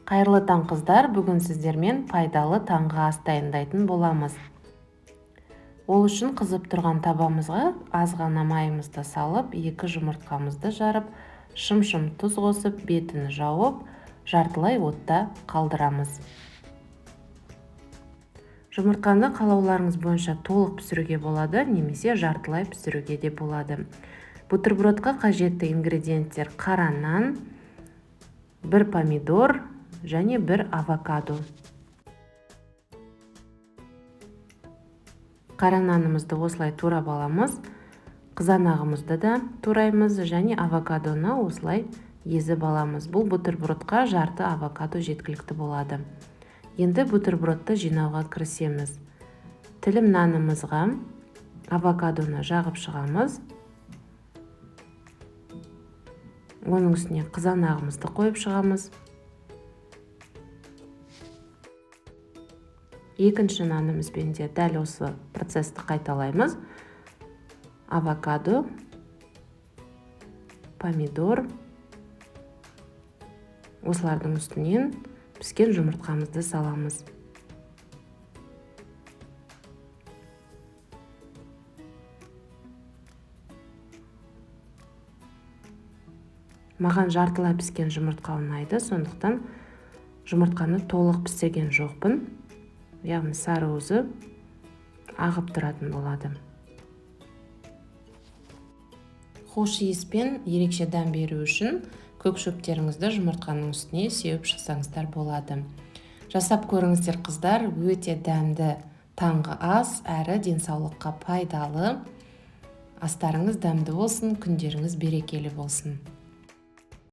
Қайырлы таң қыздар, бүгін сіздермен пайдалы таңғы ас дайындайтын боламыз. Ол үшін қызып тұрған табамызға аз ғана майымызды салып, 2 жұмыртқамызды жарып, шым-шым тұз қосып, бетін жауып, жартылай отта қалдырамыз. Жұмыртқаны қалауларыңыз бойынша толық пісіруге болады, немесе жартылай пісіруге де болады. Бутербродқа қажетті ингредиенттер: қара нан, 1 помидор және 1 авокадо. Қара нанымызды осылай турап аламыз, қызанағымызды да тураймыз және авокадоны осылай езіп аламыз. Бұл бутербродқа жарты авокадо жеткілікті болады. Енді бутербродты жинауға кірісеміз. Тілім нанымызға авокадоны жағып шығамыз. Оның үстіне қызанағымызды қойып шығамыз. Екінші нанымызбен де дәл осы процесті қайталаймыз. Авокадо, помидор, осылардың үстінен піскен жұмыртқамызды саламыз. Маған жартылай піскен жұмыртқа ұнайды, сондықтан жұмыртқаны толық пісірген жоқпын. Яғни сары уызы ағып тұратын болады. Хош иіспен ерекше дәм беру үшін көк шөптеріңізді жұмыртқаның үстіне сеуіп шықсаңыздар болады. Жасап көріңіздер қыздар, өте дәмді таңғы ас, әрі денсаулыққа пайдалы. Астарыңыз дәмді болсын, күндеріңіз берекелі болсын.